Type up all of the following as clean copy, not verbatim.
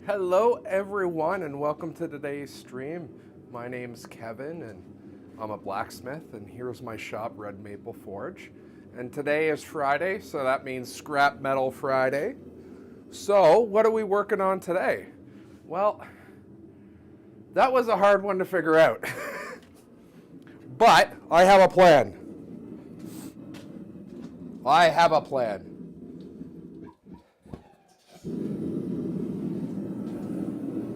Hello everyone and welcome to today's stream. My name's Kevin and I'm a blacksmith, and here's my shop, Red Maple Forge. And today is Friday, so that means Scrap Metal Friday. So what are we working on today? Well, that was a hard one to figure out. But I have a plan.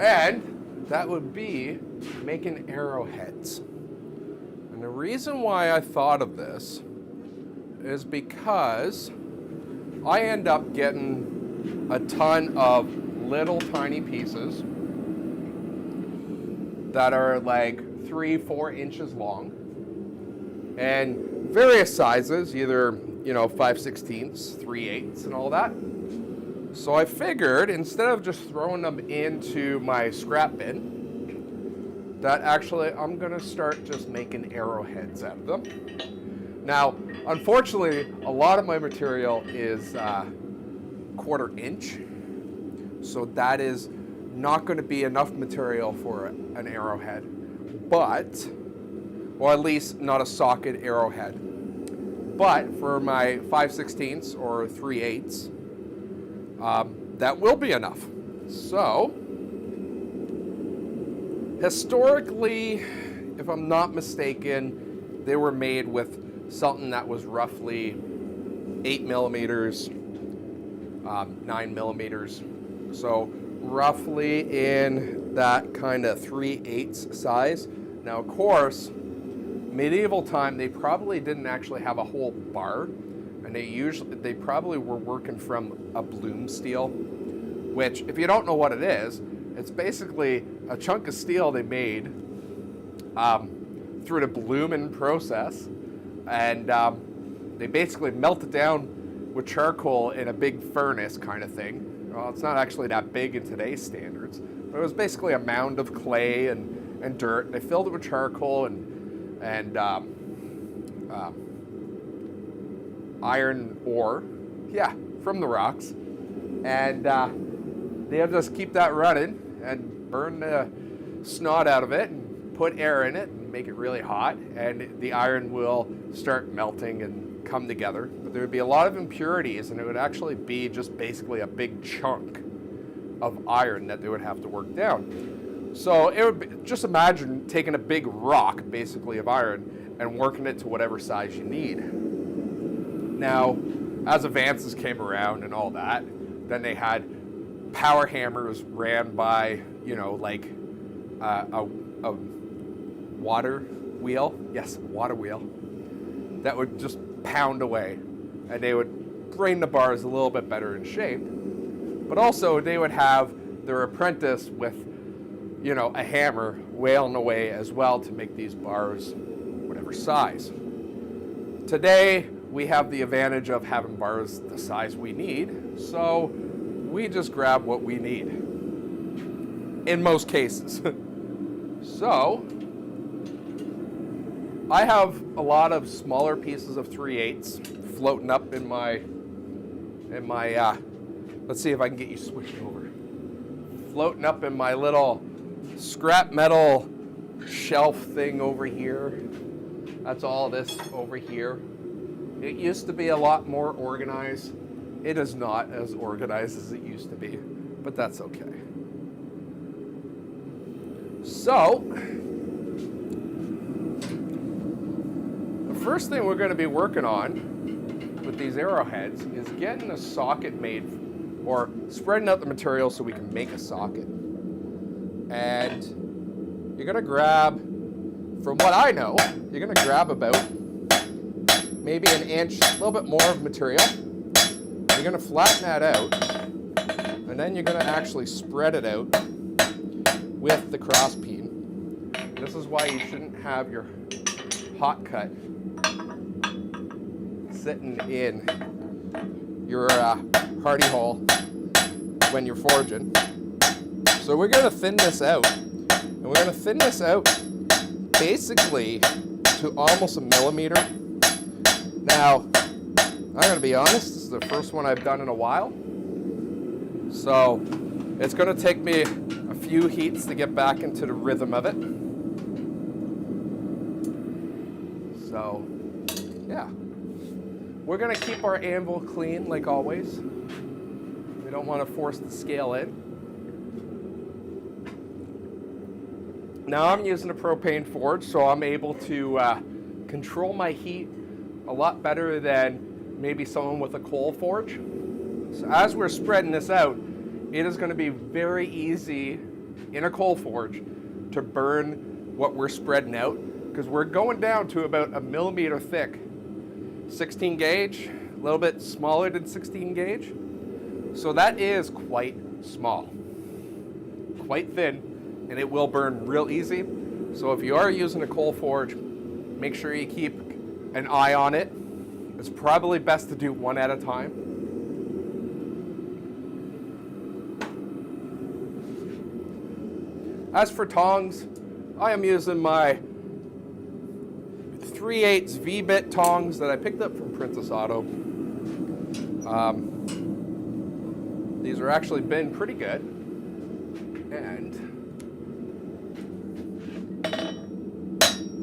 And that would be making arrowheads. And the reason why I thought of this is because I end up getting a ton of little tiny pieces that are like 3-4 inches long and various sizes, either 5/16, 3/8, and all that. So I figured instead of just throwing them into my scrap bin, that actually I'm gonna start just making arrowheads out of them. Now, unfortunately, a lot of my material is 1/4 inch, so that is not going to be enough material for an arrowhead, or at least not a socket arrowhead. But for my 5/16 or 3/8, that will be enough. So, historically, if I'm not mistaken, they were made with something that was roughly 8 millimeters, 9 millimeters. So roughly in that kind of 3/8 size. Now, of course, medieval time, they probably didn't actually have a whole bar, and they probably were working from a bloom steel, which, if you don't know what it is, it's basically a chunk of steel they made through the blooming process, and they basically melt it down with charcoal in a big furnace kind of thing. Well, it's not actually that big in today's standards, but it was basically a mound of clay and dirt. They filled it with charcoal and iron ore, from the rocks, and they'll just keep that running and burn the snot out of it and put air in it and make it really hot, and the iron will start melting and come together. But there would be a lot of impurities, and it would actually be just basically a big chunk of iron that they would have to work down. So it would be, just imagine taking a big rock, basically of iron, and working it to whatever size you need. Now, as advances came around and all that, then they had power hammers ran by, like a water wheel. Yes, water wheel. That would just pound away, and they would bring the bars a little bit better in shape. But also, they would have their apprentice with, a hammer wailing away as well to make these bars whatever size. Today, we have the advantage of having bars the size we need, so we just grab what we need, in most cases. So, I have a lot of smaller pieces of 3/8 floating up in my, let's see if I can get you switched over. Floating up in my little scrap metal shelf thing over here. That's all this over here. It used to be a lot more organized. It is not as organized as it used to be, but that's okay. So, the first thing we're going to be working on with these arrowheads is getting a socket made, or spreading out the material so we can make a socket. And you're going to grab, from what I know, you're going to grab about maybe an inch, a little bit more of material. You're going to flatten that out, and then you're going to actually spread it out with the cross peen. This is why you shouldn't have your hot cut sitting in your hardy hole when you're forging. So we're going to thin this out, and we're going to thin this out basically to almost a millimeter. Now, I'm going to be honest, this is the first one I've done in a while. So It's going to take me a few heats to get back into the rhythm of it. So, yeah. We're going to keep our anvil clean like always. We don't want to force the scale in. Now I'm using a propane forge, so I'm able to control my heat a lot better than maybe someone with a coal forge. So as we're spreading this out, it is going to be very easy in a coal forge to burn what we're spreading out, because we're going down to about 1 millimeter thick. 16 gauge, a little bit smaller than 16 gauge. So that is quite small, quite thin, and it will burn real easy. So if you are using a coal forge, make sure you keep an eye on it. It's probably best to do one at a time. As for tongs, I am using my 3/8 V-bit tongs that I picked up from Princess Auto. These are actually been pretty good, and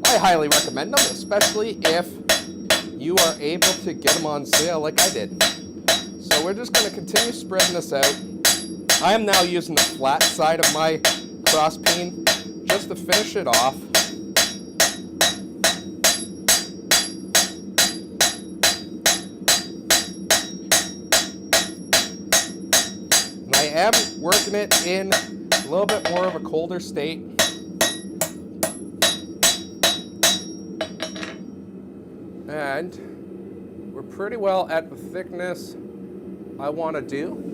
I highly recommend them, especially if you are able to get them on sale like I did. So we're just going to continue spreading this out. I am now using the flat side of my cross peen just to finish it off. And I am working it in a little bit more of a colder state. And we're pretty well at the thickness I want to do.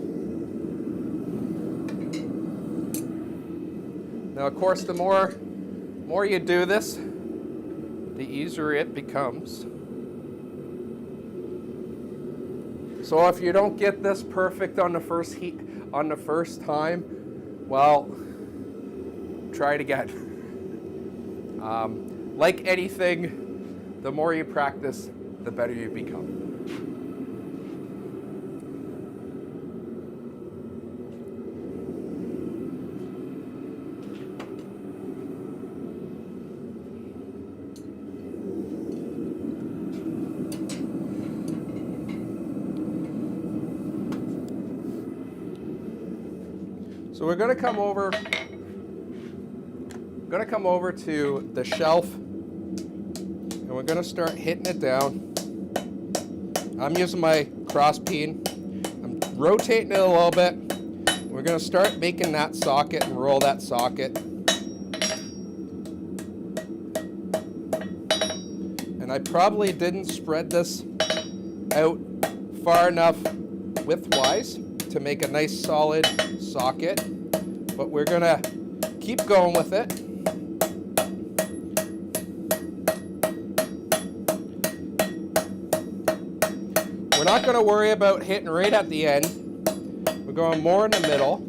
Now, of course, the more you do this, the easier it becomes. So if you don't get this perfect on the first time, well, try it again. Like anything, the more you practice, the better you become. So we're going to come over to the shelf, and we're going to start hitting it down. I'm using my cross peen. I'm rotating it a little bit. We're going to start making that socket and roll that socket. And I probably didn't spread this out far enough widthwise to make a nice solid socket, but we're gonna keep going with it. We're not gonna worry about hitting right at the end. We're going more in the middle.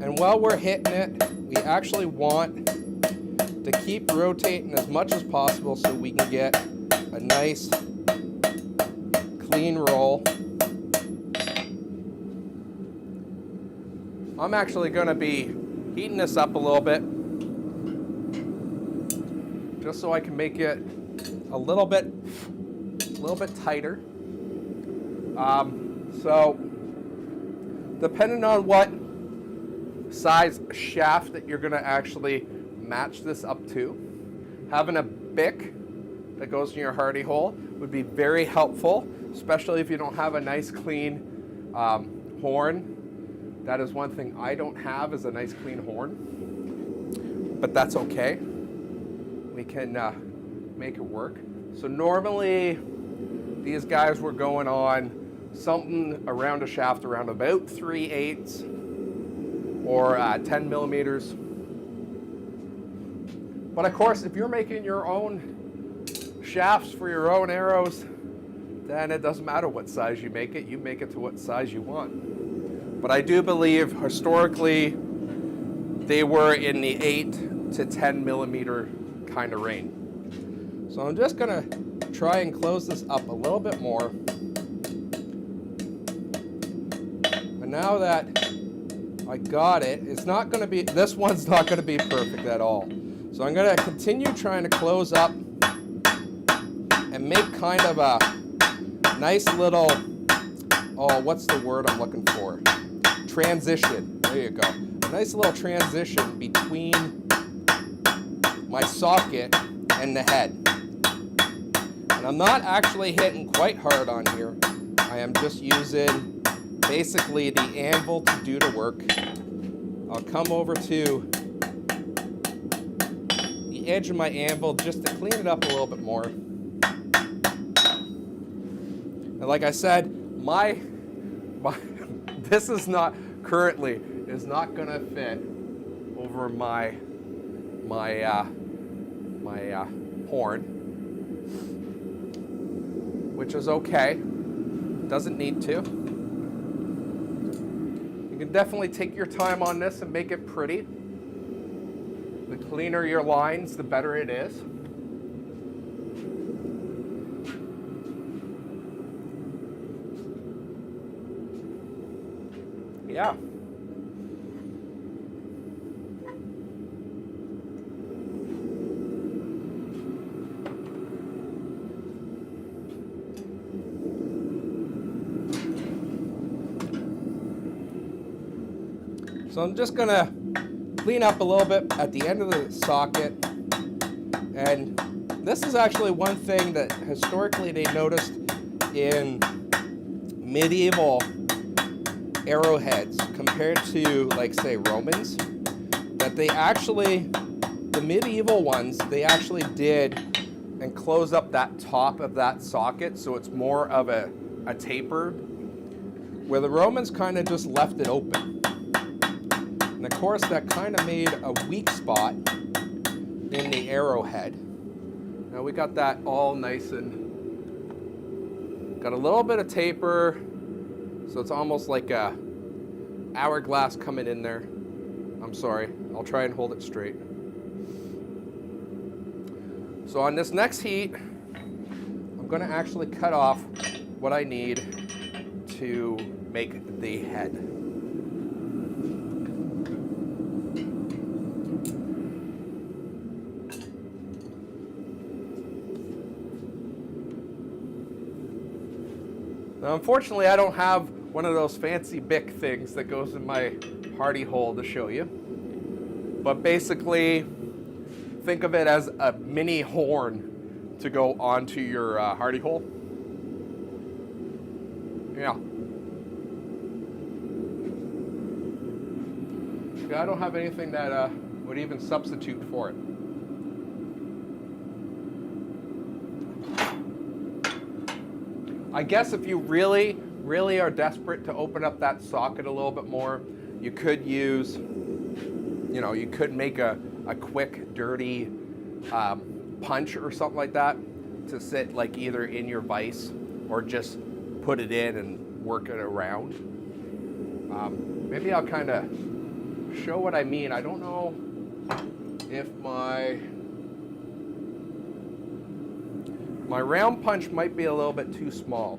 And while we're hitting it, we actually want to keep rotating as much as possible so we can get a nice clean roll. I'm actually going to be heating this up a little bit, just so I can make it a little bit tighter. So depending on what size shaft that you're going to actually match this up to, having a bick that goes in your hardy hole would be very helpful, especially if you don't have a nice clean horn. That is one thing I don't have, is a nice clean horn, but that's okay. We can make it work. So normally these guys were going on something around a shaft around about 3/8 or 10 millimeters. But of course, if you're making your own shafts for your own arrows, then it doesn't matter what size you make it to what size you want. But I do believe historically they were in the 8 to 10 millimeter kind of range. So I'm just gonna try and close this up a little bit more. And now that I got it. It's not going to be, this one's not going to be perfect at all. So I'm going to continue trying to close up and make kind of a nice little, oh, what's the word I'm looking for? Transition. There you go. A nice little transition between my socket and the head. And I'm not actually hitting quite hard on here. I am just using basically the anvil to do the work. I'll come over to the edge of my anvil just to clean it up a little bit more. And like I said, this is not currently is not gonna fit over my horn, which is okay. Doesn't need to. You can definitely take your time on this and make it pretty. The cleaner your lines, the better it is. Yeah. So I'm just gonna clean up a little bit at the end of the socket. And this is actually one thing that historically they noticed in medieval arrowheads compared to, like, say, Romans, that they actually, the medieval ones, they actually did and close up that top of that socket so it's more of a taper, where the Romans kind of just left it open. And of course that kind of made a weak spot in the arrowhead. Now we got that all nice and got a little bit of taper, so it's almost like a hourglass coming in there. I'm sorry, I'll try and hold it straight. So on this next heat, I'm gonna actually cut off what I need to make the head. Now, unfortunately, I don't have one of those fancy Bic things that goes in my hardy hole to show you. But basically, think of it as a mini horn to go onto your hardy hole. Yeah. I don't have anything that would even substitute for it. I guess if you really, really are desperate to open up that socket a little bit more, you could use, you know, you could make a quick, dirty punch or something like that to sit like either in your vise or just put it in and work it around. Maybe I'll kind of show what I mean. I don't know if my round punch might be a little bit too small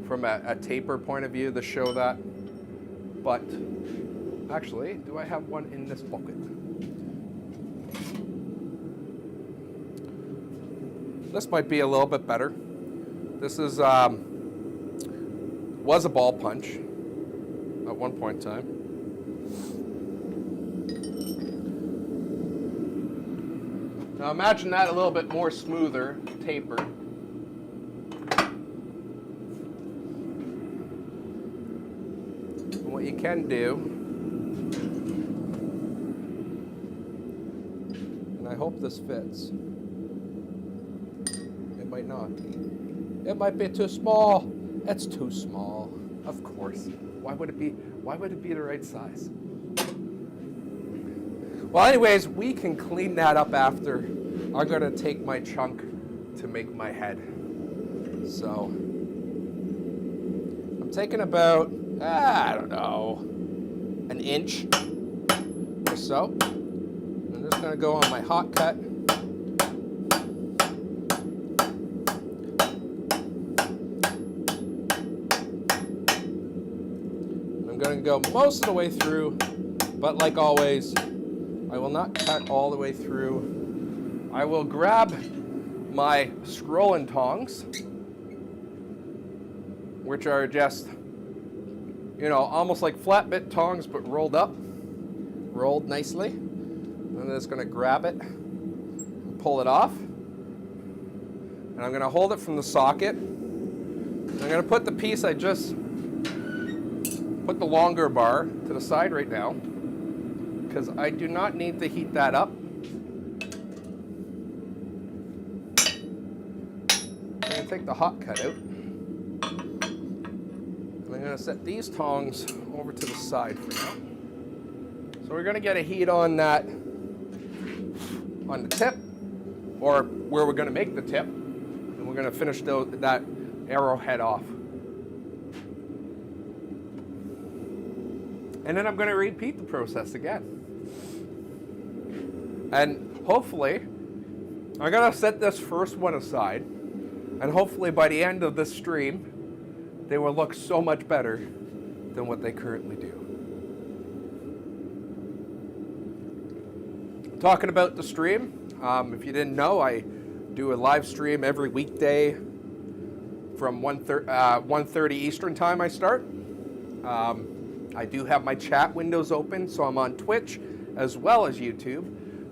from a taper point of view to show that. But actually, do I have one in this bucket? This might be a little bit better. This is was a ball punch at one point in time. Now imagine that a little bit more smoother, taper. And what you can do, and I hope this fits. It might not. It might be too small. It's too small. Of course. Why would it be the right size? Well, anyways, we can clean that up after. I'm gonna take my chunk to make my head. So I'm taking about, I don't know, an inch or so. I'm just gonna go on my hot cut. I'm I'm going to go most of the way through, but like always, I will not cut all the way through. I will grab my scrolling tongs, which are just, you know, almost like flat bit tongs, but rolled up, rolled nicely. I'm just going to grab it and pull it off. And I'm going to hold it from the socket. I'm going to put the piece I just put the longer bar to the side right now, because I do not need to heat that up. I'm going to take the hot cut out. And I'm going to set these tongs over to the side for now. So we're going to get a heat on that, on the tip, or where we're going to make the tip. And we're going to finish that arrowhead off. And then I'm going to repeat the process again. And hopefully, I'm going to set this first one aside. And hopefully by the end of this stream, they will look so much better than what they currently do. Talking about the stream, if you didn't know, I do a live stream every weekday from 1:30 Eastern time I start. I do have my chat windows open, so I'm on Twitch as well as YouTube.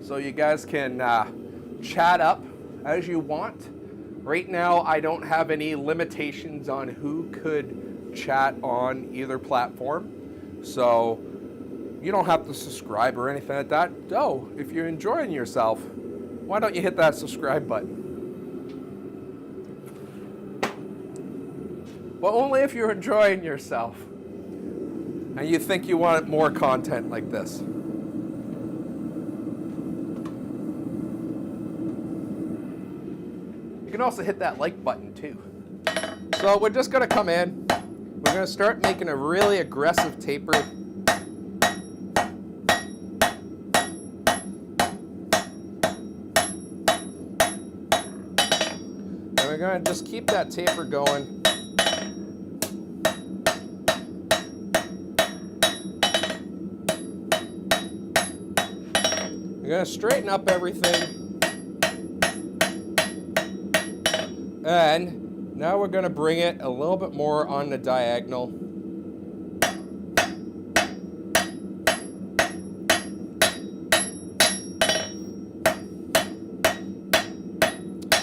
So you guys can chat up as you want. Right now, I don't have any limitations on who could chat on either platform. So you don't have to subscribe or anything like that. So if you're enjoying yourself, why don't you hit that subscribe button? But only if you're enjoying yourself and you think you want more content like this. You can also hit that like button too. So we're just going to come in. We're going to start making a really aggressive taper. And we're going to just keep that taper going. We're going to straighten up everything. And now we're going to bring it a little bit more on the diagonal.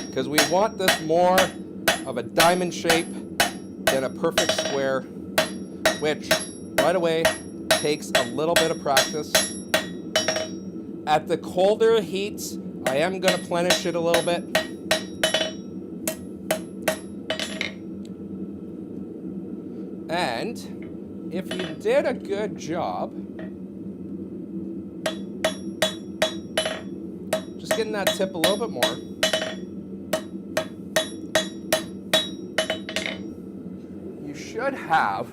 Because we want this more of a diamond shape than a perfect square, which, by the way, takes a little bit of practice. At the colder heats, I am going to plenish it a little bit. And if you did a good job, just getting that tip a little bit more, you should have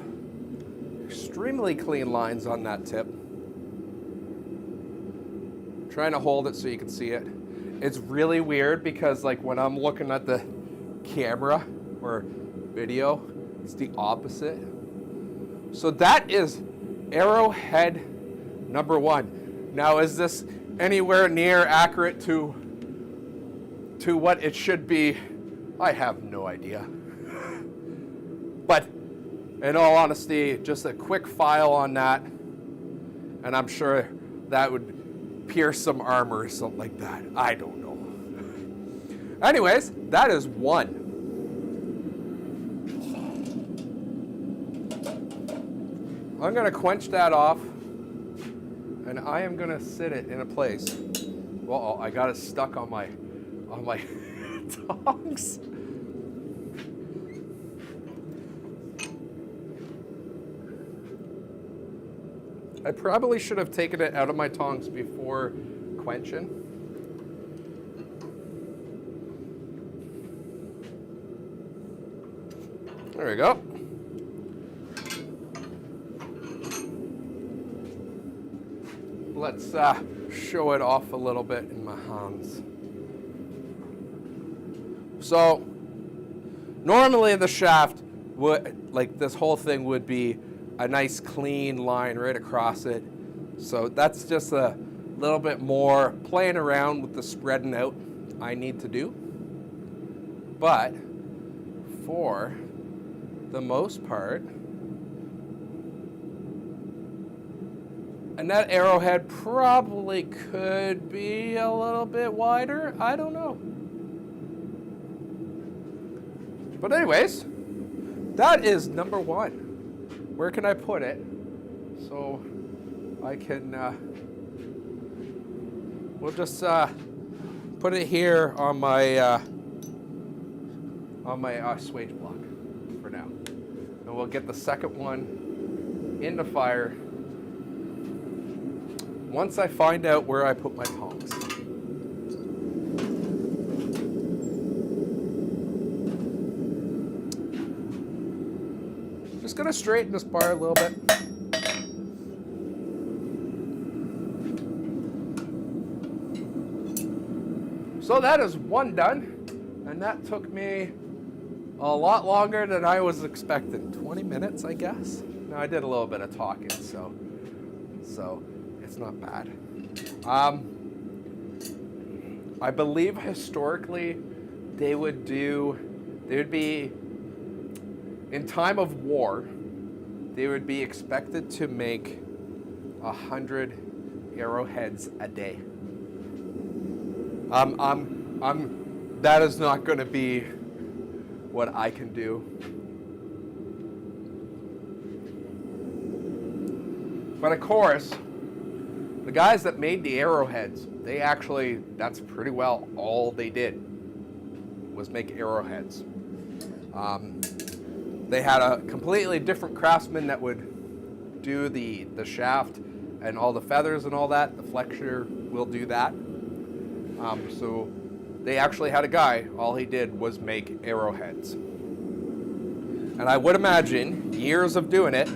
extremely clean lines on that tip. Trying to hold it so you can see it. It's really weird because like when I'm looking at the camera or video, it's the opposite. So that is arrowhead number 1. Now, is this anywhere near accurate to what it should be? I have no idea. But in all honesty, just a quick file on that, and I'm sure that would pierce some armor or something like that. I don't know. Anyways, that is 1. I'm going to quench that off, and I am going to sit it in a place. Well, I got it stuck on my tongs. I probably should have taken it out of my tongs before quenching. There we go. Let's show it off a little bit in my hands. So normally the shaft would, like this whole thing would be a nice clean line right across it. So that's just a little bit more playing around with the spreading out I need to do. But for the most part, and that arrowhead probably could be a little bit wider. I don't know. But anyways, that is number one. Where can I put it? So I can, we'll just put it here on my swage block for now. And we'll get the second one in the fire once I find out where I put my tongs. Just gonna straighten this bar a little bit. So that is one done, and that took me a lot longer than I was expecting. 20 minutes, I guess. No, I did a little bit of talking, so it's not bad. I believe historically they would be, in time of war, they would be expected to make 100 arrowheads a day. That is not going to be what I can do. But of course, the guys that made the arrowheads, that's pretty well all they did was make arrowheads. They had a completely different craftsman that would do the shaft and all the feathers and all that. The flexure will do that. So they actually had a guy, all he did was make arrowheads. And I would imagine, years of doing it,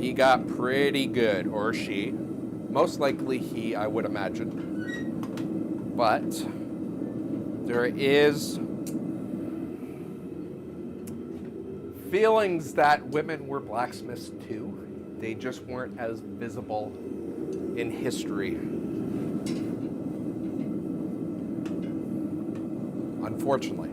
he mal pretty good, or she. Most likely he, I would imagine. But there is feelings that women were blacksmiths too. They just weren't as visible in history. Unfortunately.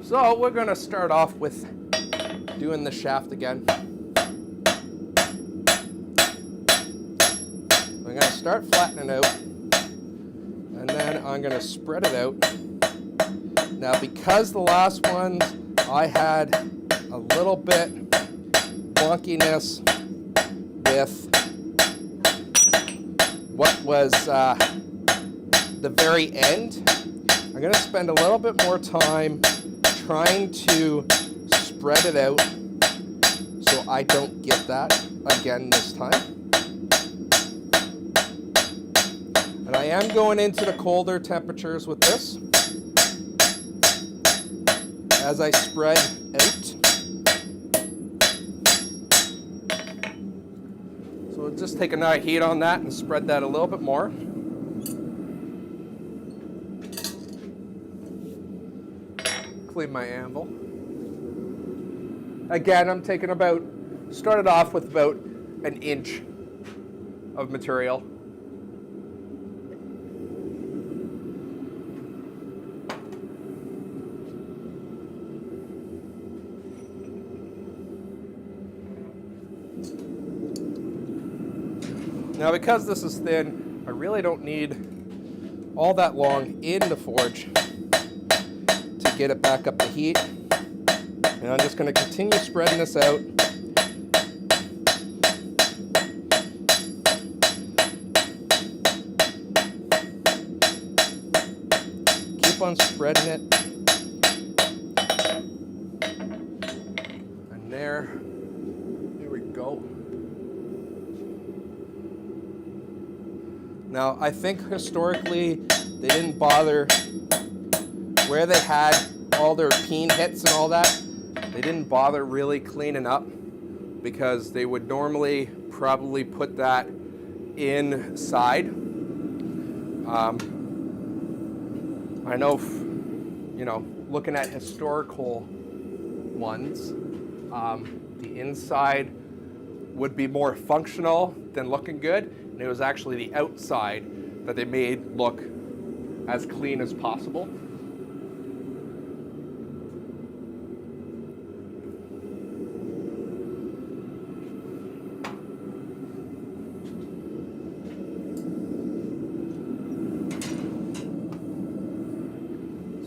So we're going to start off with doing the shaft again. I'm going to start flattening out, and then I'm going to spread it out. Now, because the last ones I had a little bit wonkiness with what was the very end, I'm going to spend a little bit more time trying to spread it out so I don't get that again this time. And I am going into the colder temperatures with this as I spread out. So we'll just take another heat on that and spread that a little bit more. Clean my anvil. Again, I'm taking started off with about an inch of material. Now, because this is thin, I really don't need all that long in the forge to get it back up to heat. And I'm just going to continue spreading this out. Keep on spreading it. And there we go. Now, I think historically they didn't bother where they had all their peen hits and all that. They didn't bother really cleaning up because they would normally probably put that inside. I know, you know, looking at historical ones, the inside would be more functional than looking good, and it was actually the outside that they made look as clean as possible.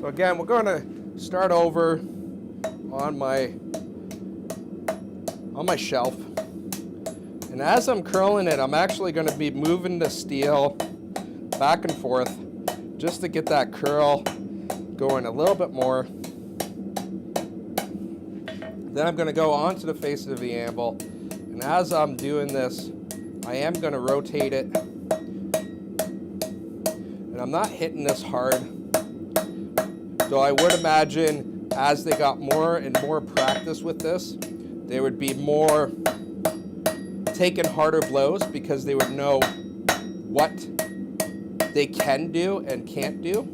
So again, we're going to start over on my shelf. And as I'm curling it, I'm actually going to be moving the steel back and forth just to get that curl going a little bit more. Then I'm going to go onto the face of the anvil. And as I'm doing this, I am going to rotate it. And I'm not hitting this hard. So I would imagine as they got more and more practice with this, they would be more taking harder blows because they would know what they can do and can't do.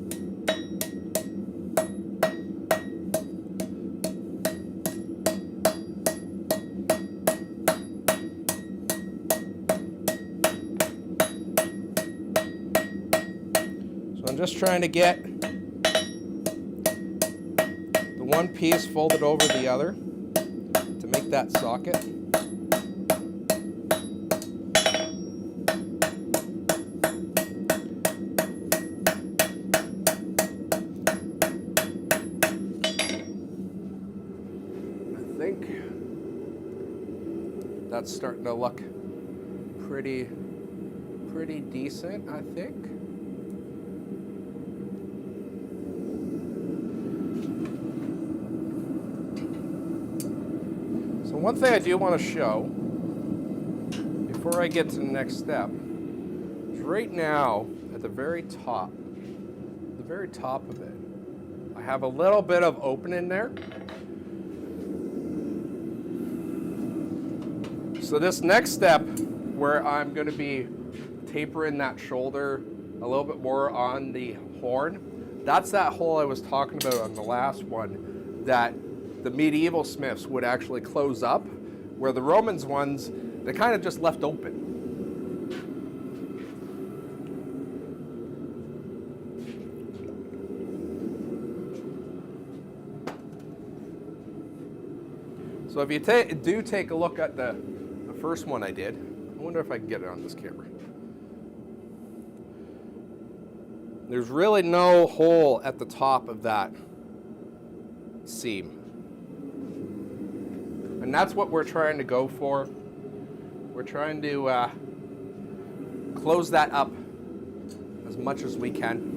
So I'm just trying to get the one piece folded over the other to make that socket. That's starting to look pretty decent, I think. So one thing I do want to show before I get to the next step is right now at the very top of it, I have a little bit of opening there. So this next step, where I'm going to be tapering that shoulder a little bit more on the horn, that's that hole I was talking about on the last one that the medieval smiths would actually close up, where the Romans ones, they kind of just left open. So if you do take a look at the first one I did, I wonder if I can get it on this camera. There's really no hole at the top of that seam. And that's what we're trying to go for. We're trying to close that up as much as we can.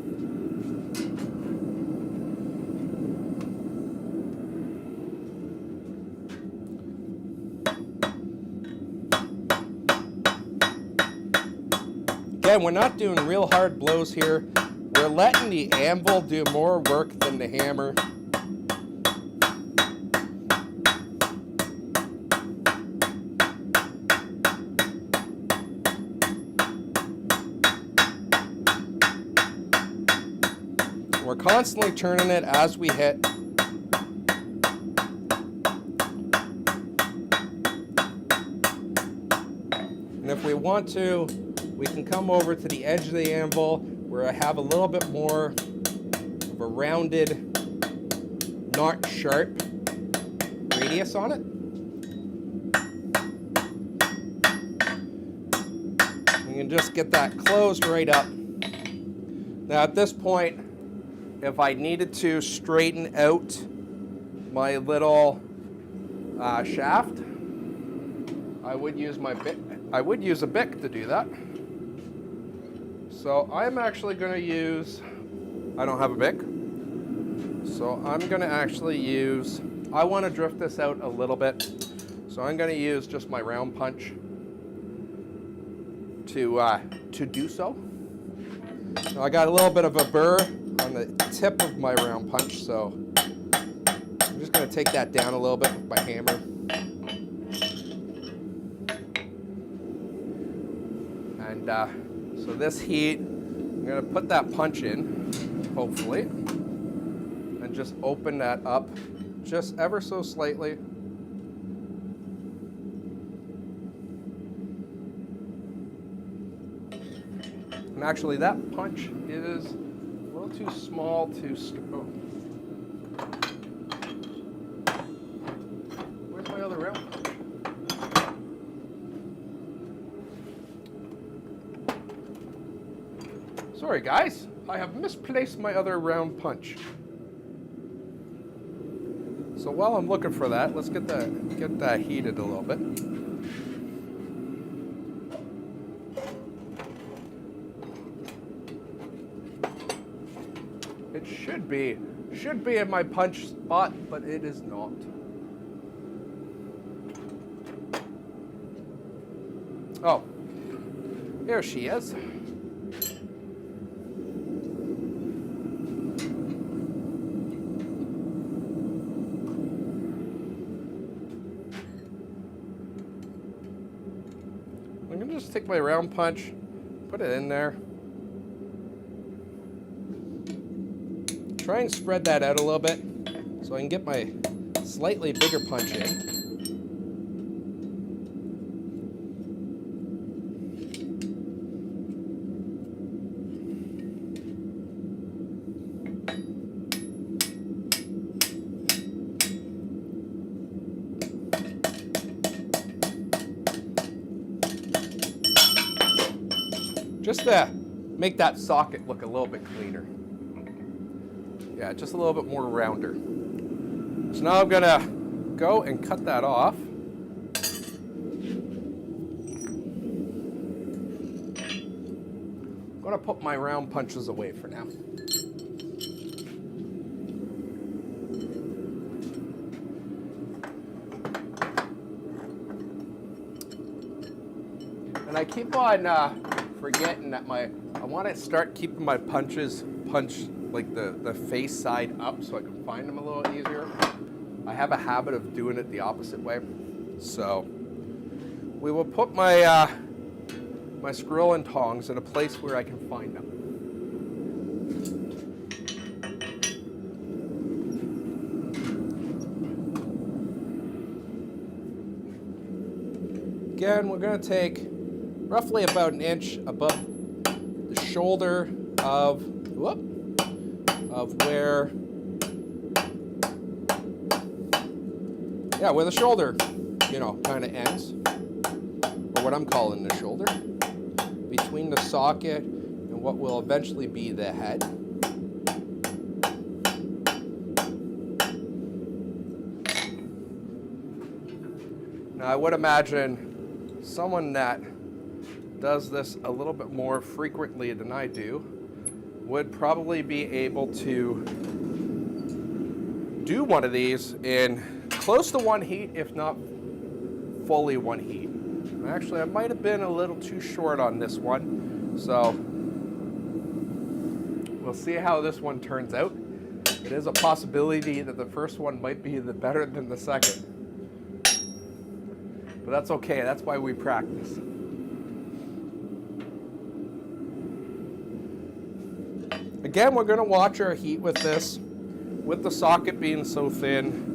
Again, we're not doing real hard blows here. We're letting the anvil do more work than the hammer. We're constantly turning it as we hit. And if we want to, we can come over to the edge of the anvil where I have a little bit more of a rounded, not sharp radius on it. You can just get that closed right up. Now at this point, if I needed to straighten out my little shaft, I would use my Bic. I would use a Bic to do that. So I'm actually going to use, I don't have a Bic, so I'm going to actually use, I want to drift this out a little bit, so I'm going to use just my round punch to do so. Now I got a little bit of a burr on the tip of my round punch, so I'm just going to take that down a little bit with my hammer. And so this heat, I'm going to put that punch in, hopefully. just open that up just ever so slightly. And actually that punch is a little too small to oh. Where's my other round punch? Sorry guys, I have misplaced my other round punch. So while I'm looking for that, let's get that heated a little bit. It should be in my punch spot, but it is not. Oh, here she is. I'm gonna just take my round punch, put it in there. Try and spread that out a little bit so I can get my slightly bigger punch in. Just to make that socket look a little bit cleaner. Yeah, just a little bit more rounder. So now I'm gonna go and cut that off. I'm gonna put my round punches away for now. And I keep on forgetting that I want to start keeping my punches punched like the face side up so I can find them a little easier. I have a habit of doing it the opposite way. So we will put my my squirrel and tongs in a place where I can find them. Again, we're going to take roughly about an inch above the shoulder of where the shoulder, kind of ends, or what I'm calling the shoulder, between the socket and what will eventually be the head. Now I would imagine someone that does this a little bit more frequently than I do would probably be able to do one of these in close to one heat, if not fully one heat. Actually, I might have been a little too short on this one, so we'll see how this one turns out. It is a possibility that the first one might be better than the second, but that's okay. That's why we practice. Again, we're going to watch our heat with this. With the socket being so thin,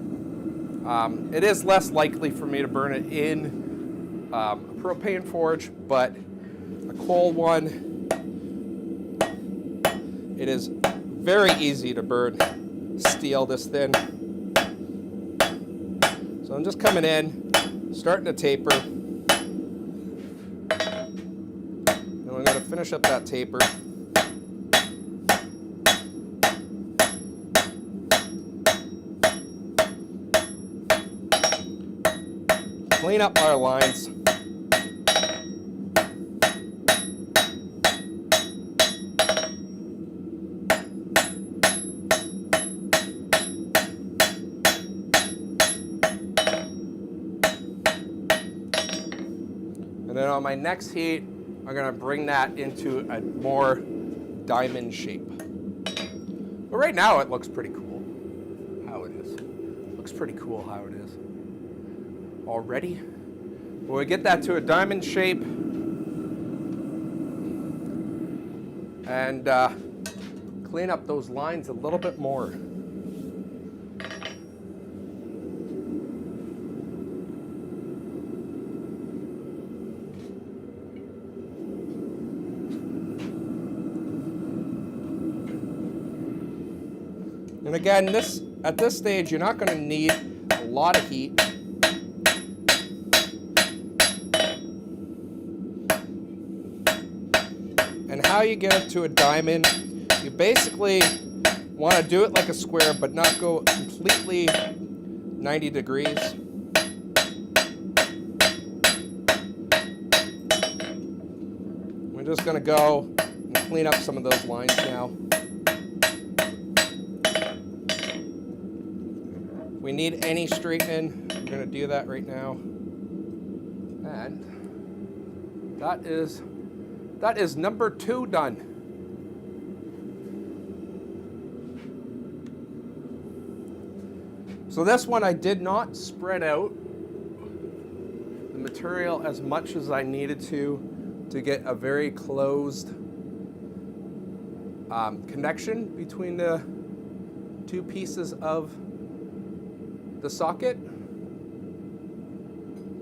it is less likely for me to burn it in a propane forge, but a coal one, it is very easy to burn steel this thin. So I'm just coming in, starting to taper, and we're going to finish up that taper. Clean up our lines. And then on my next heat, I'm going to bring that into a more diamond shape. But right now it looks pretty cool how it is. Looks pretty cool how it is. Already. When we get that to a diamond shape and clean up those lines a little bit more. again, at this stage, you're not going to need a lot of heat. And how you get it to a diamond, you basically want to do it like a square, but not go completely 90 degrees. We're just going to go and clean up some of those lines now. We need any straightening. We're going to do that right now. And that is number 2 done. So this one I did not spread out the material as much as I needed to get a very closed connection between the 2 pieces of the socket.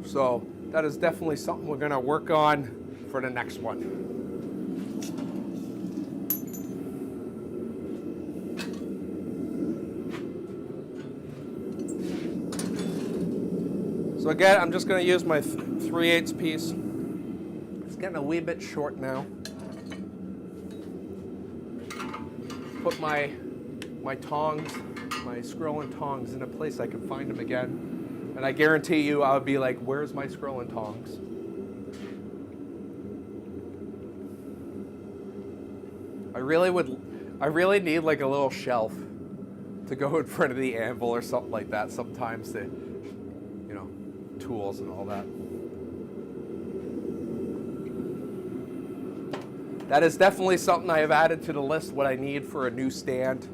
So that is definitely something we're going to work on for the next one. So again, I'm just going to use my 3/8 piece. It's getting a wee bit short now. Put my tongs, my scrolling tongs in a place I can find them again. And I guarantee you I'll be like, where's my scrolling tongs? I really need like a little shelf to go in front of the anvil or something like that sometimes to, you know, tools and all that. That is definitely something I have added to the list, what I need for a new stand.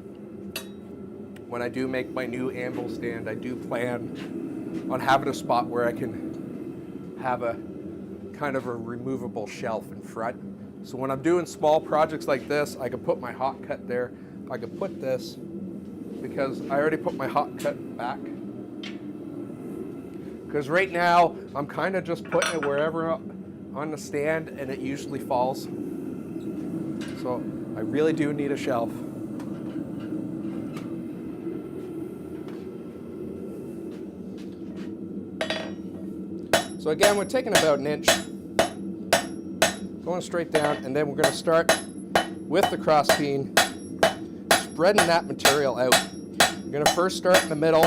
When I do make my new anvil stand, I do plan on having a spot where I can have a kind of a removable shelf in front. So when I'm doing small projects like this, I can put my hot cut there. I can put this, because I already put my hot cut back. Because right now, I'm kind of just putting it wherever on the stand, and it usually falls. So I really do need a shelf. So again, we're taking about an inch, going straight down, and then we're going to start with the cross beam, spreading that material out. We're going to first start in the middle,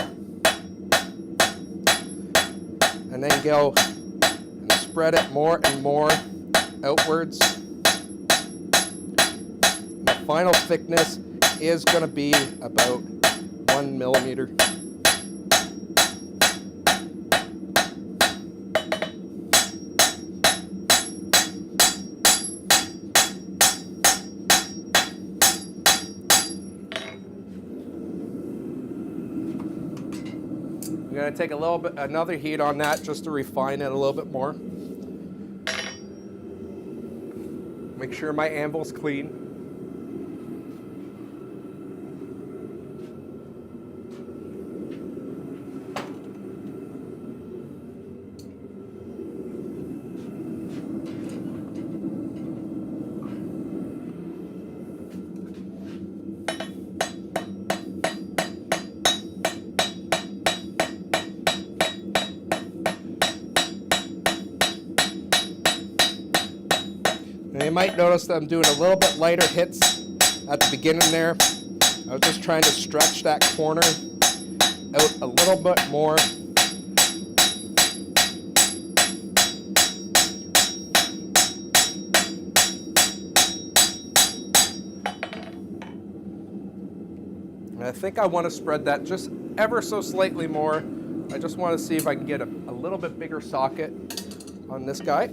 and then go and spread it more and more outwards. And the final thickness is going to be about 1 millimeter. I'm going to take another heat on that just to refine it a little bit more. Make sure my anvil's clean. And you might notice that I'm doing a little bit lighter hits at the beginning there. I was just trying to stretch that corner out a little bit more. And I think I want to spread that just ever so slightly more. I just want to see if I can get a little bit bigger socket on this guy.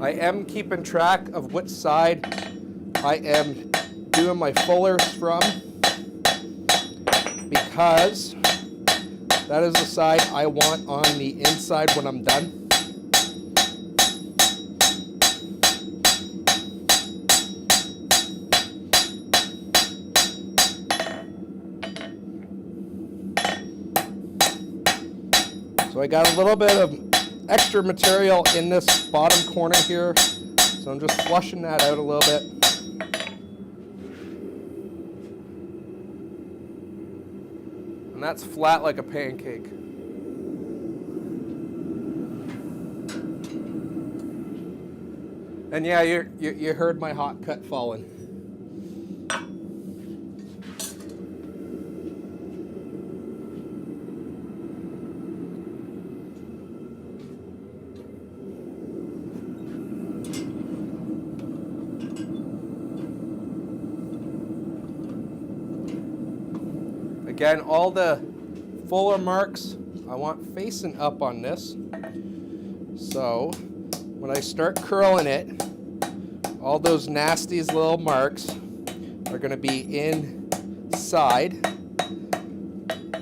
I am keeping track of which side I am doing my fullers from, because that is the side I want on the inside when I'm done. So I got a little bit of extra material in this bottom corner here. So I'm just flushing that out a little bit. And that's flat like a pancake. And yeah, you heard my hot cut falling. Again, all the fuller marks I want facing up on this. So when I start curling it, all those nasty little marks are going to be inside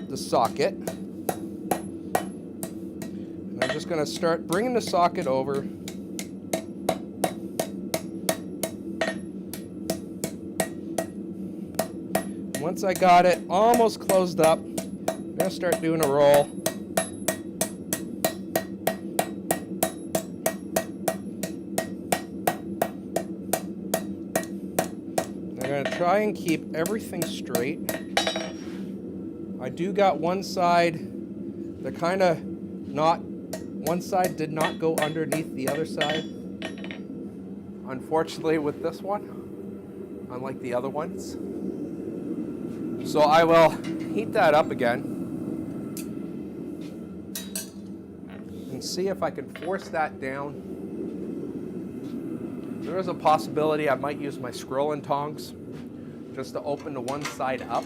the socket. And I'm just going to start bringing the socket over. Once I got it almost closed up, I'm going to start doing a roll. I'm going to try and keep everything straight. I do got one side, they're kind of not, one side did not go underneath the other side. Unfortunately with this one, unlike the other ones. So I will heat that up again and see if I can force that down. There is a possibility I might use my scrolling tongs just to open the one side up.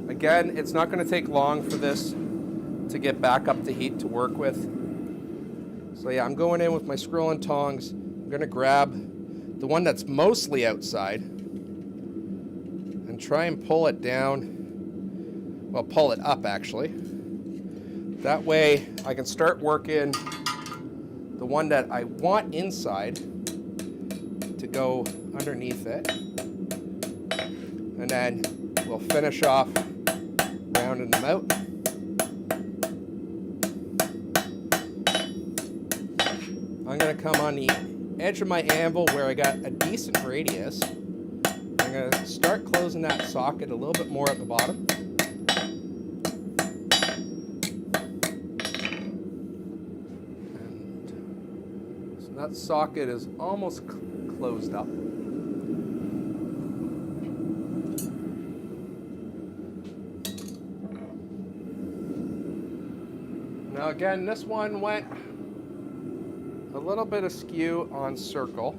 Again, it's not going to take long for this to get back up to heat to work with. So yeah, I'm going in with my scrolling tongs. I'm going to grab the one that's mostly outside and try and pull it down. Well, pull it up actually. That way I can start working the one that I want inside to go underneath it. And then we'll finish off rounding them out. I'm going to come on the edge of my anvil where I got a decent radius. I'm going to start closing that socket a little bit more at the bottom. And so that socket is almost closed up. Now again, this one went a little bit askew on circle,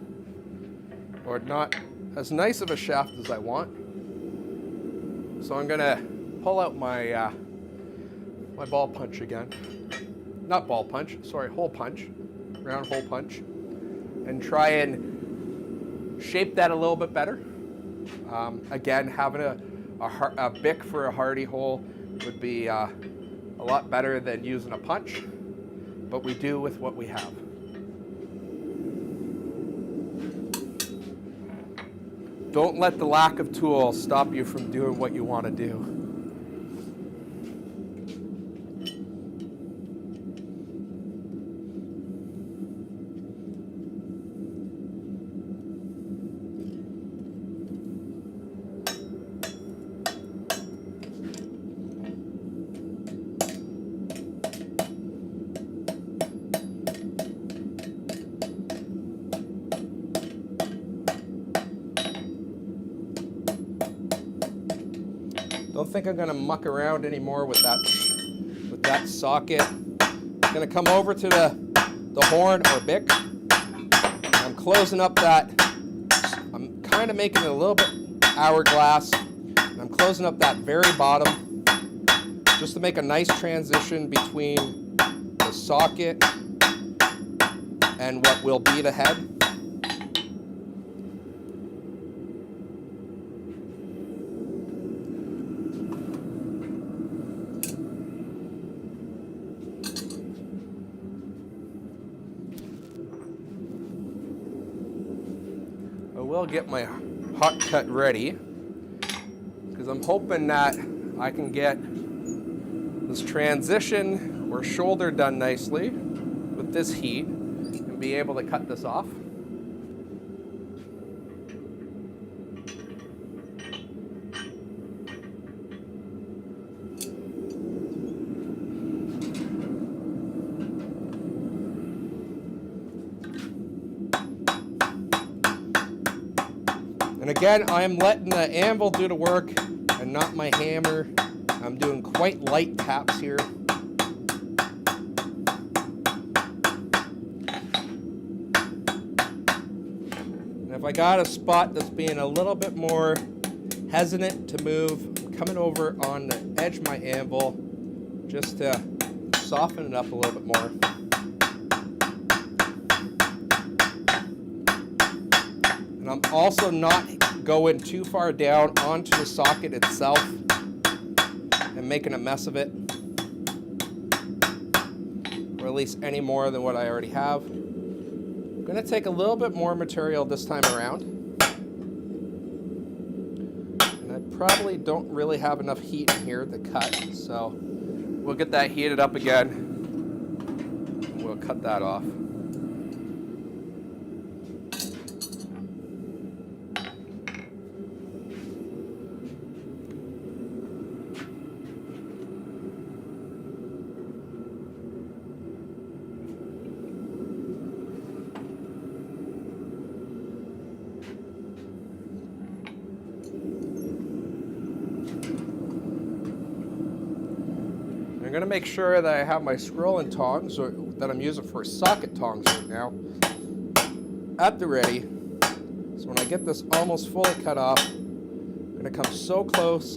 or not as nice of a shaft as I want. So I'm gonna pull out my my ball punch again. Not ball punch, sorry, hole punch, round hole punch, and try and shape that a little bit better. Again, having a bic for a hardy hole would be a lot better than using a punch, but we do with what we have. Don't let the lack of tools stop you from doing what you want to do. Don't think I'm going to muck around anymore with that socket. I'm going to come over to the horn or bic. I'm closing up that. I'm kind of making it a little bit hourglass. And I'm closing up that very bottom just to make a nice transition between the socket and what will be the head. I will get my hot cut ready because I'm hoping that I can get this transition or shoulder done nicely with this heat and be able to cut this off. And again, I'm letting the anvil do the work and not my hammer. I'm doing quite light taps here. And if I got a spot that's being a little bit more hesitant to move, I'm coming over on the edge of my anvil just to soften it up a little bit more. And I'm also not going too far down onto the socket itself and making a mess of it, or at least any more than what I already have. I'm going to take a little bit more material this time around, and I probably don't really have enough heat in here to cut, so we'll get that heated up again and we'll cut that off. I'm going to make sure that I have my scrolling tongs, or that I'm using for socket tongs right now, at the ready. So when I get this almost fully cut off, I'm going to come so close,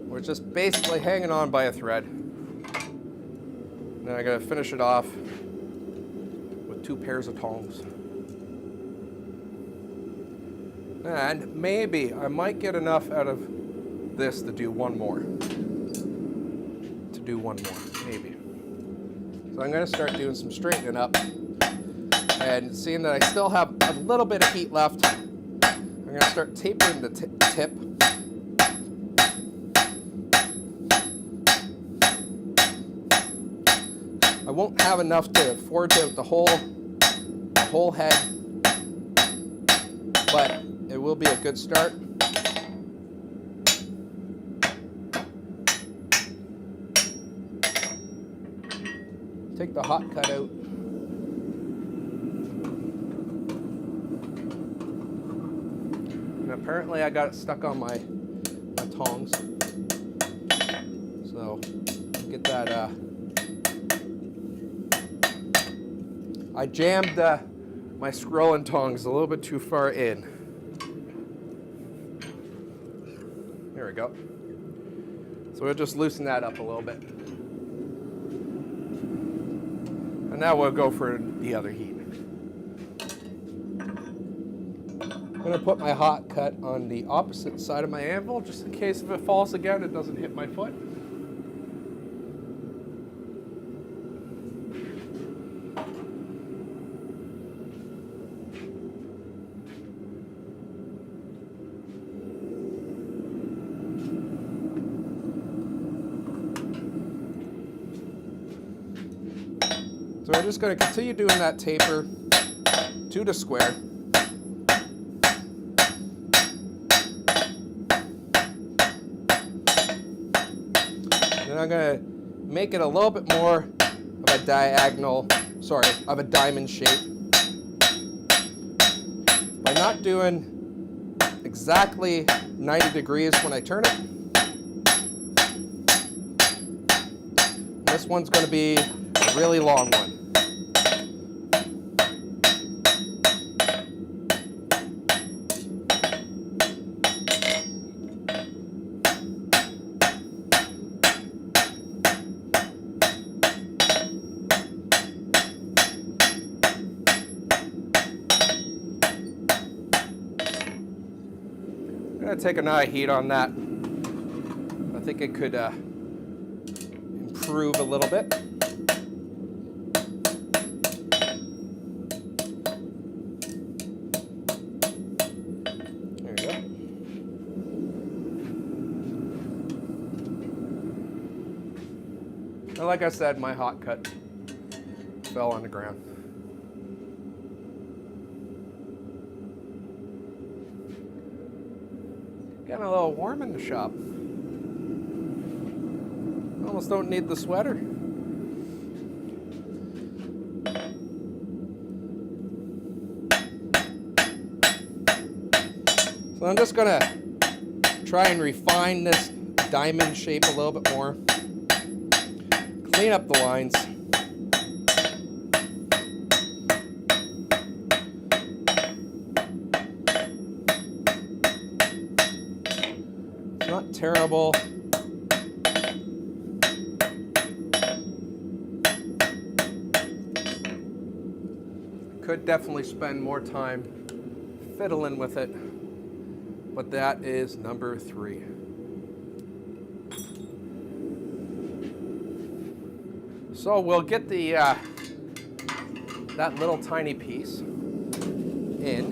we're just basically hanging on by a thread. And then I'm going to finish it off with 2 pairs of tongs. And maybe I might get enough out of this to do one more. Maybe. So I'm going to start doing some straightening up, and seeing that I still have a little bit of heat left, I'm going to start tapering the tip. I won't have enough to forge out the whole head, but it will be a good start. Take the hot cut out. And apparently I got it stuck on my tongs. So get that. I jammed my scrolling tongs a little bit too far in. There we go. So we'll just loosen that up a little bit. And now we'll go for the other heat. I'm going to put my hot cut on the opposite side of my anvil, just in case if it falls again, it doesn't hit my foot. So I'm just going to continue doing that taper to the square. Then I'm going to make it a little bit more of a of a diamond shape. By not doing exactly 90 degrees when I turn it. And this one's going to be a really long one. I'm going to take another heat on that. I think it could improve a little bit. There you go. And like I said, my hot cut fell on the ground. Getting a little warm in the shop. Almost don't need the sweater. So I'm just gonna try and refine this diamond shape a little bit more. Clean up the lines. It's not terrible. Could definitely spend more time fiddling with it, but that is number 3. So we'll get the that little tiny piece in,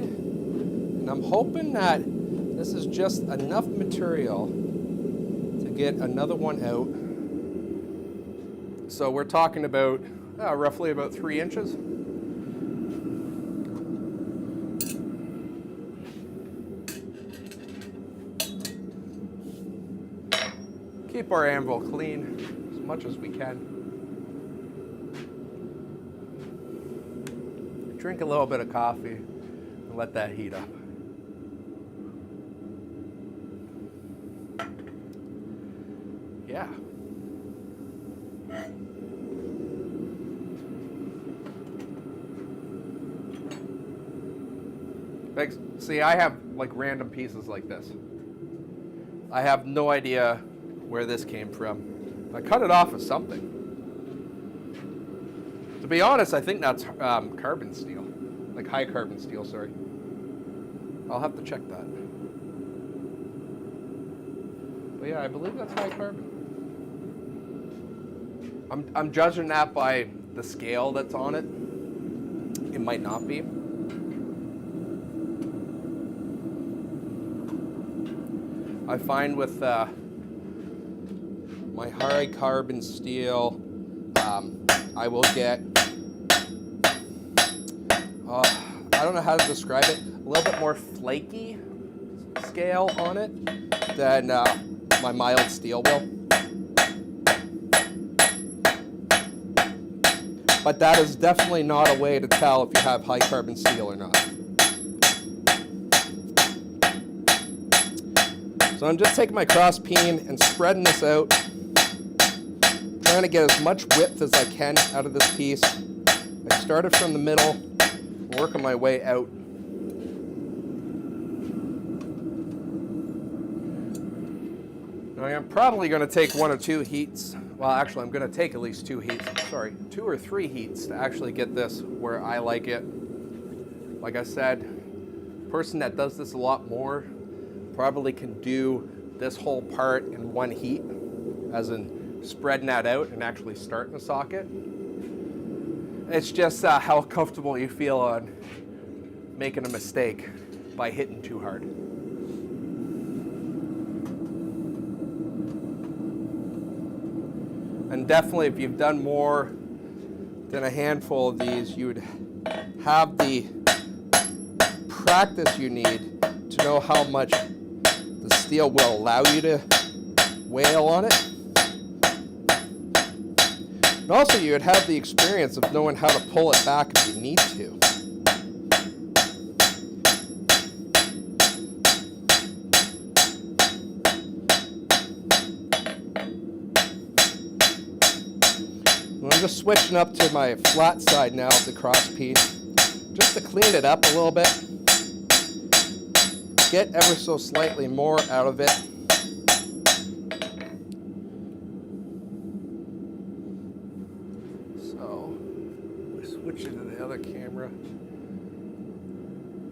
and I'm hoping that this is just enough material to get another one out. So we're talking about roughly about 3 inches. Keep our anvil clean as much as we can. Drink a little bit of coffee and let that heat up. Yeah. See, I have like random pieces like this. I have no idea where this came from. I cut it off of something. To be honest, I think that's carbon steel, like high carbon steel, sorry. I'll have to check that. But yeah, I believe that's high carbon. I'm judging that by the scale that's on it. It might not be. I find with my high carbon steel, I will get, I don't know how to describe it, a little bit more flaky scale on it than my mild steel will. But that is definitely not a way to tell if you have high carbon steel or not. So I'm just taking my cross peen and spreading this out, trying to get as much width as I can out of this piece. I started from the middle, working my way out. Now I'm probably going to take 1 or 2 heats. Well, actually, I'm going to take at least 2 heats. Sorry, 2 or 3 heats to actually get this where I like it. Like I said, the person that does this a lot more probably can do this whole part in 1 heat, as in spreading that out and actually starting the socket. It's just how comfortable you feel on making a mistake by hitting too hard. And definitely, if you've done more than a handful of these, you would have the practice you need to know how much the steel will allow you to wail on it. And also, you would have the experience of knowing how to pull it back if you need to. I'm just switching up to my flat side now of the cross piece, just to clean it up a little bit. Get ever so slightly more out of it. So, I switch into the other camera.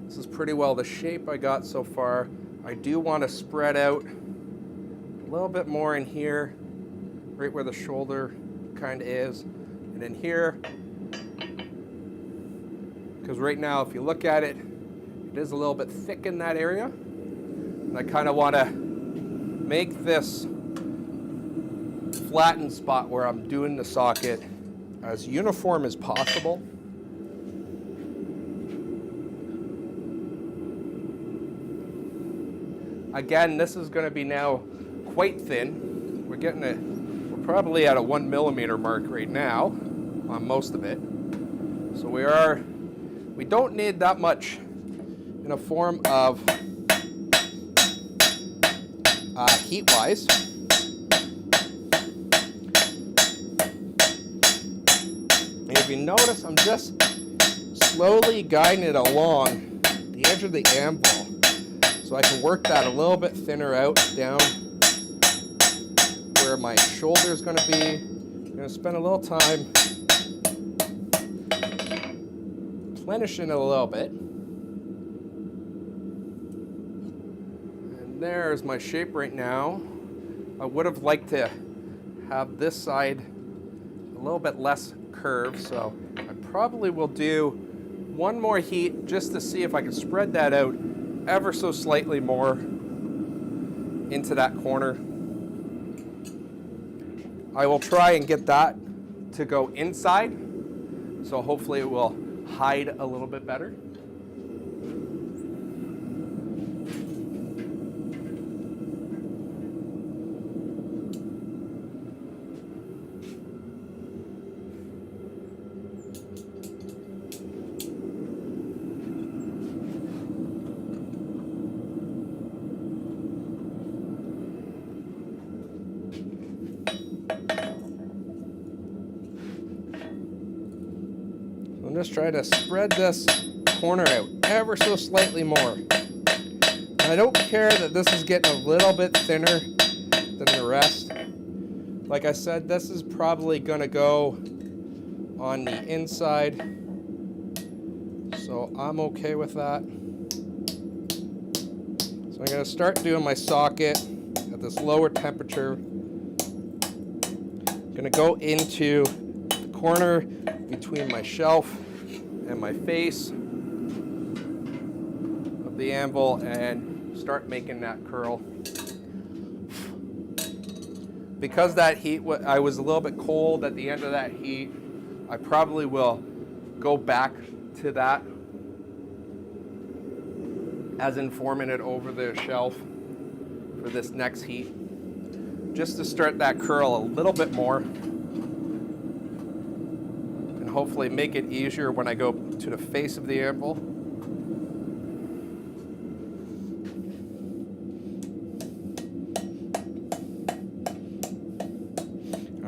This is pretty well the shape I got so far. I do want to spread out a little bit more in here, right where the shoulder kind of is, and in here, because right now if you look at it, it is a little bit thick in that area, and I kind of want to make this flattened spot where I'm doing the socket as uniform as possible. Again, this is going to be now quite thin. We're probably at a 1 millimeter mark right now on most of it. So we don't need that much in a form of heat-wise. And if you notice, I'm just slowly guiding it along the edge of the anvil so I can work that a little bit thinner out down where my shoulder is going to be. I'm going to spend a little time plenishing it a little bit. And there's my shape right now. I would have liked to have this side a little bit less curved, so I probably will do one more heat just to see if I can spread that out ever so slightly more into that corner. I will try and get that to go inside, so hopefully it will hide a little bit better. I'm just trying to spread this corner out ever so slightly more. I don't care that this is getting a little bit thinner than the rest. Like I said, this is probably going to go on the inside, so I'm okay with that. So I'm going to start doing my socket at this lower temperature. I'm going to go into the corner between my shelf and my face of the anvil and start making that curl. Because that heat, I was a little bit cold at the end of that heat, I probably will go back to that, as in forming it over the shelf for this next heat, just to start that curl a little bit more. Hopefully make it easier when I go to the face of the anvil.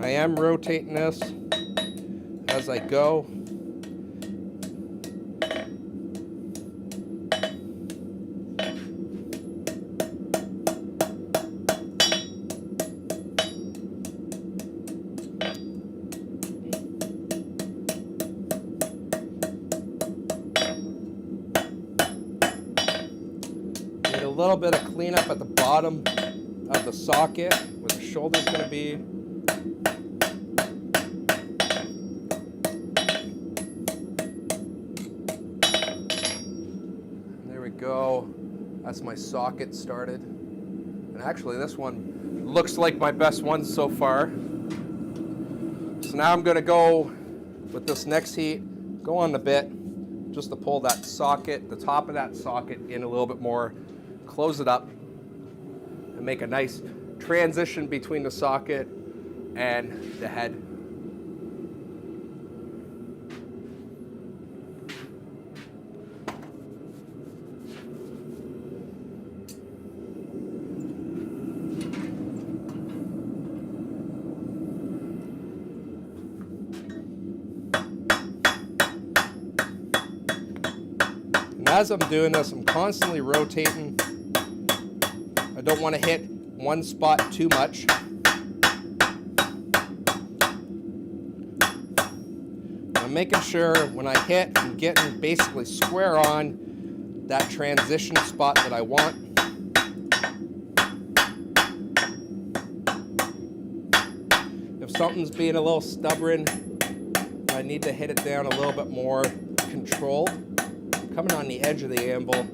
I am rotating this as I go. A little bit of cleanup at the bottom of the socket where the shoulder's going to be. There we go. That's my socket started. And actually this one looks like my best one so far. So now I'm going to go with this next heat, go on the bit just to pull that socket, the top of that socket in a little bit more. Close it up and make a nice transition between the socket and the head. And as I'm doing this, I'm constantly rotating. I don't want to hit one spot too much. I'm making sure when I hit, I'm getting basically square on that transition spot that I want. If something's being a little stubborn, I need to hit it down a little bit more controlled. Coming on the edge of the anvil.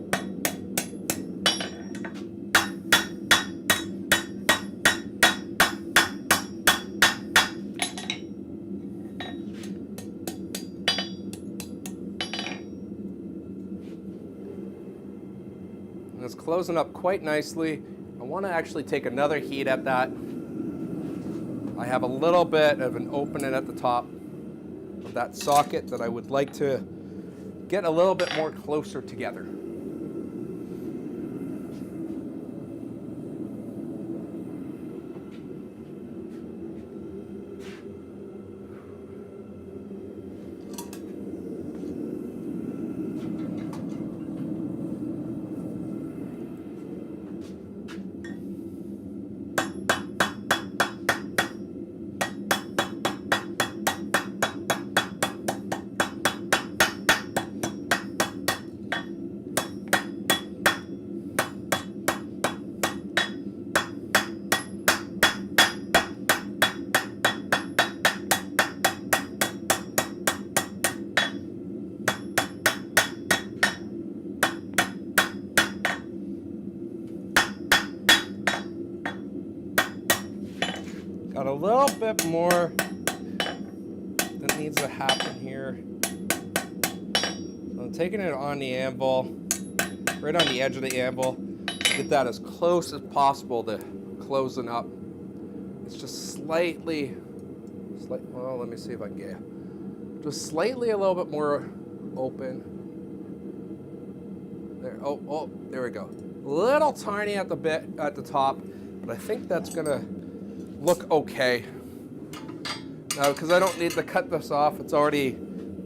And it's closing up quite nicely. I want to actually take another heat at that. I have a little bit of an opening at the top of that socket that I would like to get a little bit more closer together. Got a little bit more that needs to happen here. So I'm taking it on the anvil, right on the edge of the anvil. Get that as close as possible to closing up. It's just slightly, well, let me see if I can get just slightly a little bit more open. There, oh, there we go. Little tiny at the top, but I think that's gonna look okay. Now, because I don't need to cut this off, it's already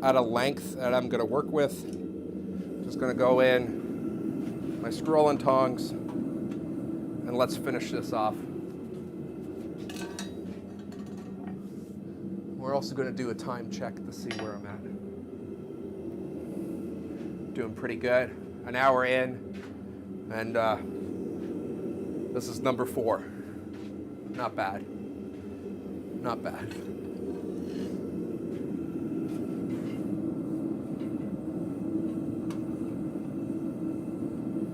at a length that I'm gonna work with. Just gonna go in, my scrolling tongs, and let's finish this off. We're also gonna do a time check to see where I'm at. Doing pretty good. An hour in, and this is number 4. Not bad. Not bad.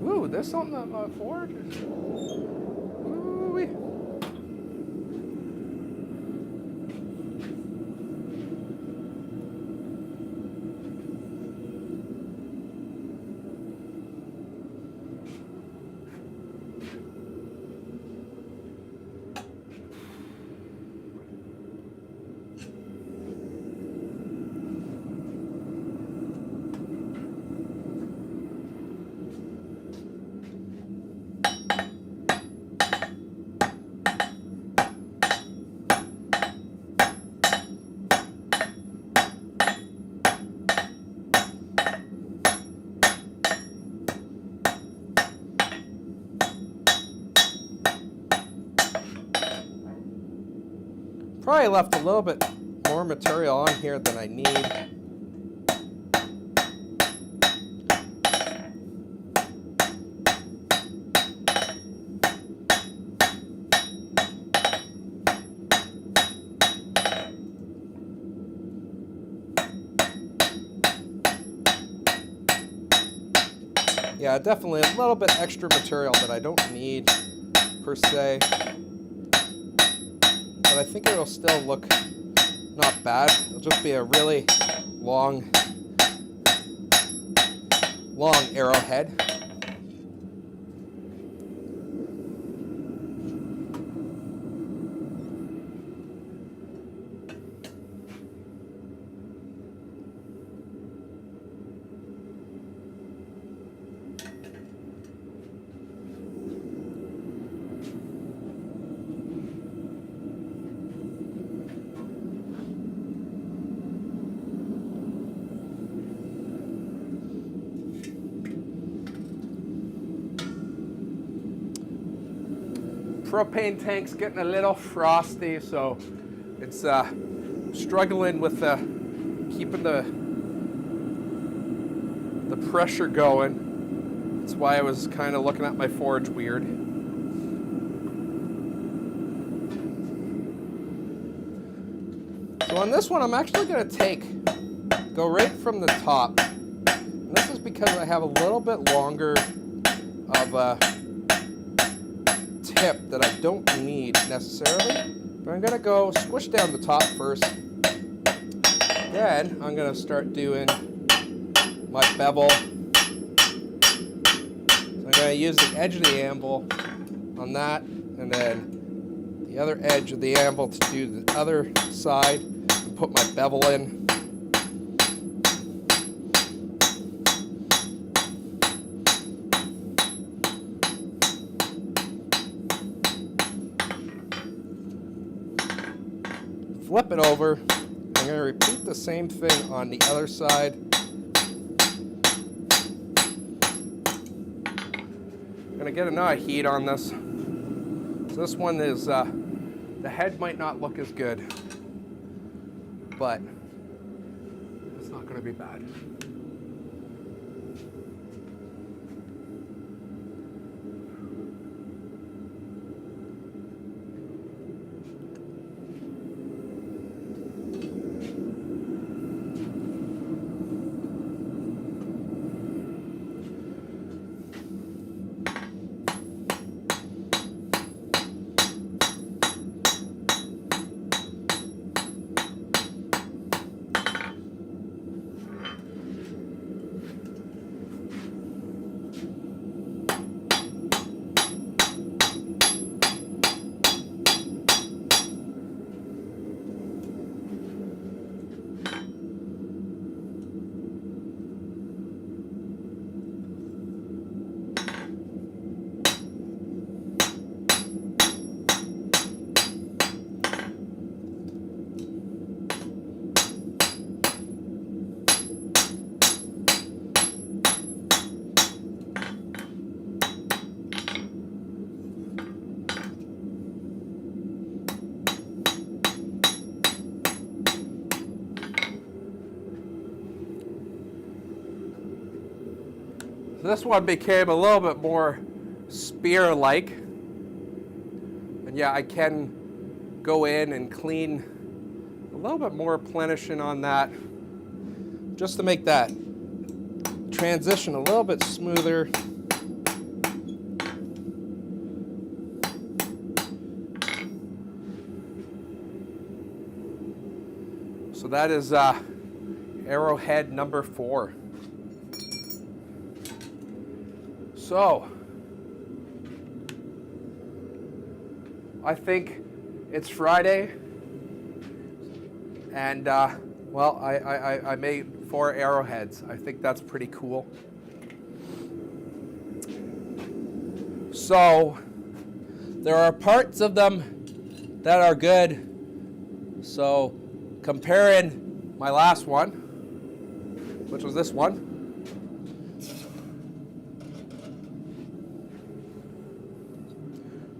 Ooh, there's something on my forge. Ooh-wee. Probably left a little bit more material on here than I need. Yeah, definitely a little bit extra material that I don't need per se. But I think it'll still look not bad. It'll just be a really long arrowhead. Propane tank's getting a little frosty, so it's struggling with keeping the pressure going. That's why I was kind of looking at my forge weird. So on this one, I'm actually going to go right from the top. And this is because I have a little bit longer of a tip that I don't need necessarily, but I'm going to go squish down the top first. Then I'm going to start doing my bevel. So I'm going going to use the edge of the anvil on that, and then the other edge of the anvil to do the other side, and put my bevel in. Flip it over. I'm going to repeat the same thing on the other side. I'm going to get another heat on this. So this one is, the head might not look as good, but it's not going to be bad. So this one became a little bit more spear-like. And yeah, I can go in and clean a little bit more plenishing on that, just to make that transition a little bit smoother. So that is arrowhead number 4. So, I think it's Friday, and well, I made 4 arrowheads. I think that's pretty cool. So, there are parts of them that are good. So, comparing my last one, which was this one,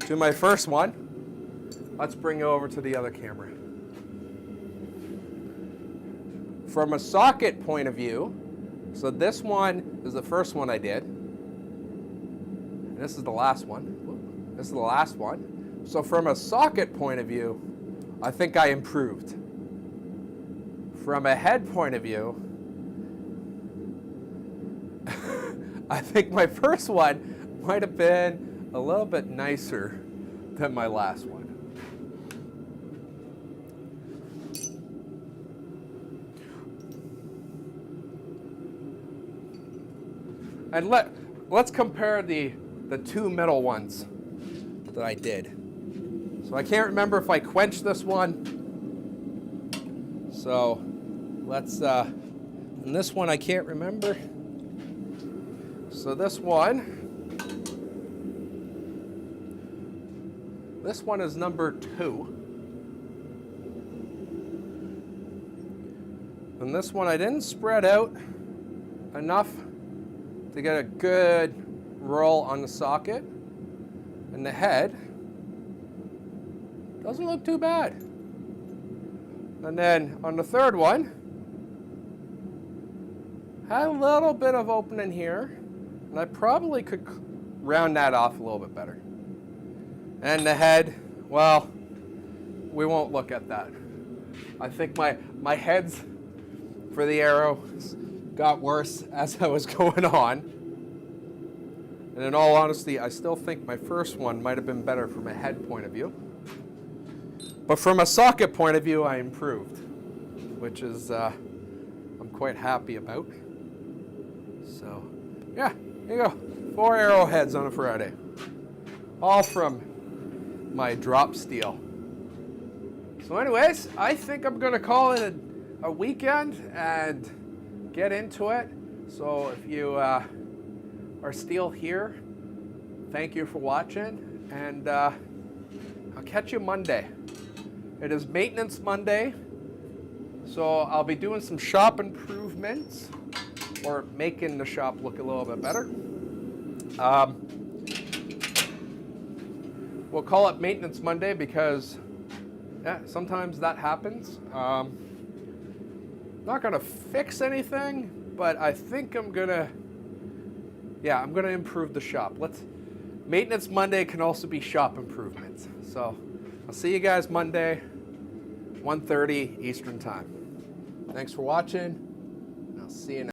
to my first one, let's bring it over to the other camera. From a socket point of view, so this one is the first one I did. And this is the last one. This is the last one. So from a socket point of view, I think I improved. From a head point of view, I think my first one might have been a little bit nicer than my last one. And let's compare the 2 middle ones that I did. So I can't remember if I quenched this one. So let's, and this one I can't remember. So this one is number 2. And this one I didn't spread out enough to get a good roll on the socket. And the head doesn't look too bad. And then on the third one, had a little bit of opening here, and I probably could round that off a little bit better. And the head, well, we won't look at that. I think my heads for the arrows got worse as I was going on. And in all honesty, I still think my first one might have been better from a head point of view. But from a socket point of view, I improved, which is I'm quite happy about. So, yeah, here you go. 4 arrowheads on a Friday. All from my drop steel. So anyways, I think I'm gonna call it a weekend and get into it. So if you are still here, thank you for watching, and I'll catch you Monday. It is Maintenance Monday, so I'll be doing some shop improvements, or making the shop look a little bit better. We'll call it Maintenance Monday because sometimes that happens. Not gonna fix anything, but I think I'm gonna improve the shop. Maintenance Monday can also be shop improvements. So I'll see you guys Monday, 1:30 Eastern Time. Thanks for watching. I'll see you next time.